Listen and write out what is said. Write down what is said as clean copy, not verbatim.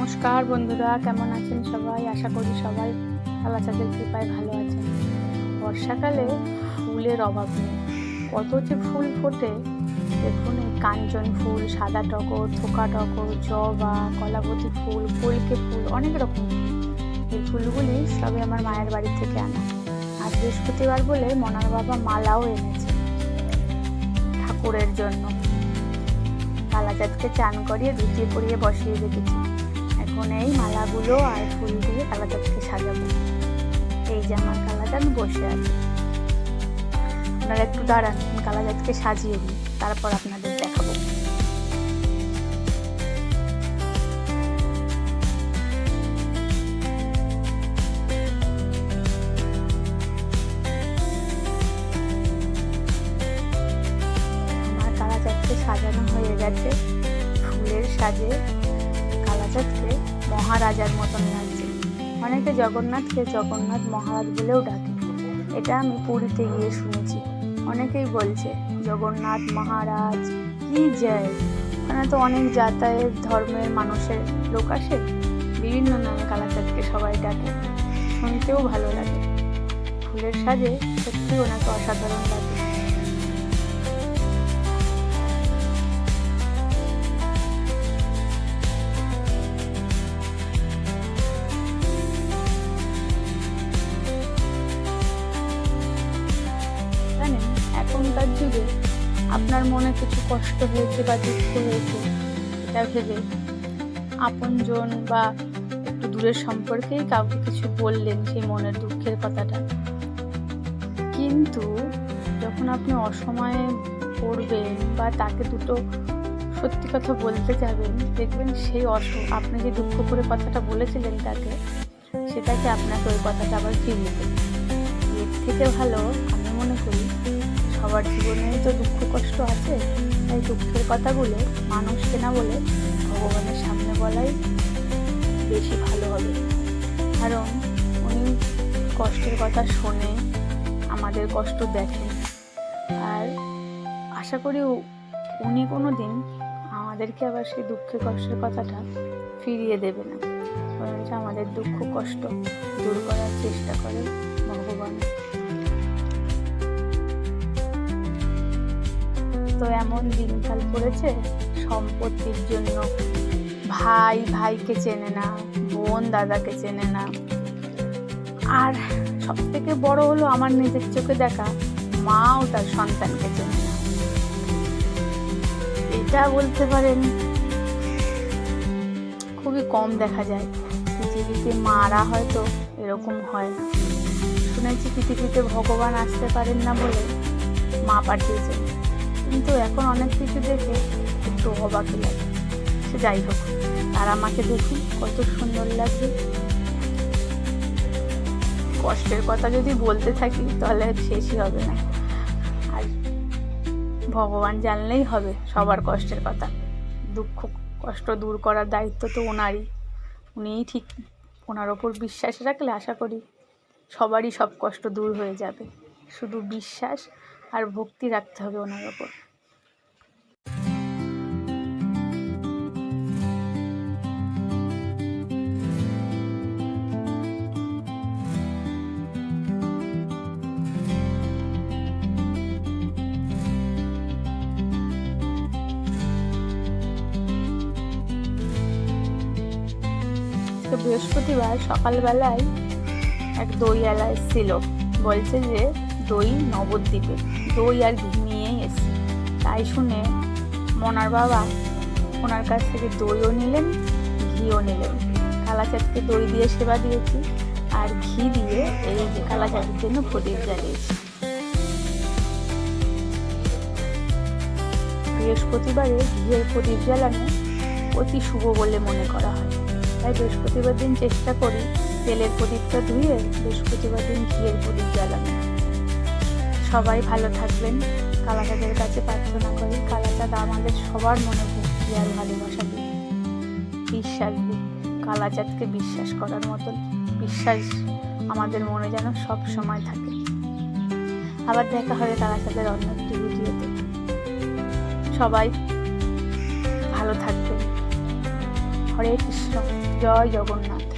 নমস্কার বন্ধুরা, কেমন আছেন সবাই? আশা করি সবাই আল্লাহ তাদের কৃপায় ভালো আছেন। বর্ষাকালে ফুলের অভাব নেই, কত যে ফুল ফোটে। দেখুন, এই কাঞ্চন ফুল, সাদা টগর, থোকা টগর, জবা, কলাবতী ফুল, কলকে ফুল, অনেক রকম ফুল। এই ফুলগুলি সবে আমার মায়ের বাড়ি থেকে আনা। আজ বৃহস্পতিবার বলে মনার বাবা মালাও এনেছে ঠাকুরের জন্য। কালাচাঁদকে চান করিয়ে ধুতিয়ে পরিয়ে বসিয়ে রেখেছি। এখন এই মালাগুলো আর ফুল দিয়ে কালাচাঁদকে সাজাবো। এই যে আমার কালাচাঁদ বসে আছে। আপনারা একটু দাঁড়ান, কালাচাঁদকে সাজিয়ে দিই, তারপর আপনাদের দেখাবো। আমার কালাচাঁদকে সাজানো হয়ে গেছে। ফুলের সাজে কালাচাঁদকে মহারাজার মতন লাগছে। অনেকে জগন্নাথকে জগন্নাথ মহারাজ বলেও ডাকে। এটা আমি পুরীতে গিয়ে শুনেছি। অনেকেই বলছে জগন্নাথ মহারাজ কি জয়। ওখানে তো অনেক যাতায়াত ধর্মের মানুষের লোক আসে, বিভিন্ন নামে কালাচাঁদকে সবাই ডাকে। শুনতেও ভালো লাগে। ফুলের সাজে সত্যি ওনাকে অসাধারণ লাগে। এখনকার যুগে আপনার মনে কিছু কষ্ট হয়েছে বা দুঃখ হয়েছে, এটা ভেবে আপনজন বা একটু দূরের সম্পর্কেই কাউকে কিছু বললেন সেই মনের দুঃখের কথাটা, কিন্তু যখন আপনি অসময়ে পড়বেন বা তাকে দুটো সত্যি কথা বলতে যাবেন, দেখবেন সেই আপনি যে দুঃখ করে কথাটা বলেছিলেন তাকে, সেটাকে আপনাকে ওই কথাটা আবার ফিরিয়ে দেবে। এর থেকে ভালো আমি মনে করি, সবার জীবনে তো দুঃখ কষ্ট আছে, তাই দুঃখের কথাগুলো মানুষকে না বলে ভগবানের সামনে বলাই বেশি ভালো হবে। কারণ উনি কষ্টের কথা শোনে, আমাদের কষ্ট দেখেন, আর আশা করি উনি কোনো দিন আমাদেরকে আবার সেই দুঃখের কষ্টের কথাটা ফিরিয়ে দেবে না। বরঞ্চ আমাদের দুঃখ কষ্ট দূর করার চেষ্টা করে ভগবান। তো এমন দিনকাল পড়েছে, সম্পত্তির জন্য ভাই ভাইকে চেনে না, বোন দাদাকে চেনে না, আর সব থেকে বড় হলো আমার নিজের চোখে দেখা মাও তার সন্তানকে চেনে না। এটা বলতে পারেন খুবই কম দেখা যায়। পৃথিবীতে মারা হয়তো এরকম হয় না। শুনেছি পৃথিবীতে ভগবান আসতে পারেন না বলে মা পাঠিয়েছেন, কিন্তু এখন অনেক কিছু দেখে একটু অবাকই লাগে। সে যাই হোক, তারা মাকে দেখুন কত সুন্দর লাগবে। কষ্টের কথা যদি বলতে থাকি তাহলে শেষই হবে না। আর ভগবান জানলেই হবে সবার কষ্টের কথা। দুঃখ কষ্ট দূর করার দায়িত্ব তো ওনারই। উনিই ঠিক, ওনার ওপর বিশ্বাস রাখলে আশা করি সবারই সব কষ্ট দূর হয়ে যাবে। শুধু বিশ্বাস আর ভক্তি রাখতে হবে ওনার ওপর। তো বৃহস্পতিবার সকালবেলায় এক দইওয়ালা এসেছিল, বলছে যে দই নবদ্বীপে, দই আর ঘি নিয়েই এসছে। তাই শুনে মনার বাবা ওনার কাছ থেকে দইও নিলেন, ঘিও নিলেন। কালাচাঁদকে দই দিয়ে সেবা দিয়েছি, আর ঘি দিয়ে এই যে কালাচাঁদের জন্য প্রদীপ জ্বালিয়েছি। বৃহস্পতিবারে ঘিয়ের প্রদীপ জ্বালানো অতি শুভ বলে মনে করা হয়। তাই বৃহস্পতিবার দিন চেষ্টা করি তেলের প্রদীপটা ধুয়ে বৃহস্পতিবার দিন ঘিয়ের প্রদীপ জ্বালানো। সবাই ভালো থাকবেন, কালাচাঁদের কাছে প্রার্থনা করি কালাচাঁদ আমাদের সবার মনে ভক্তি আর ভালোবাসা দিন, বিশ্বাস দিন। কালাচাঁদকে বিশ্বাস করার মতন বিশ্বাস আমাদের মনে যেন সব সময় থাকে। আবার দেখা হবে কালাচাঁদের অন্য একটি ভিডিওতে। সবাই ভালো থাকবেন। হরে কৃষ্ণ, জয় জগন্নাথ।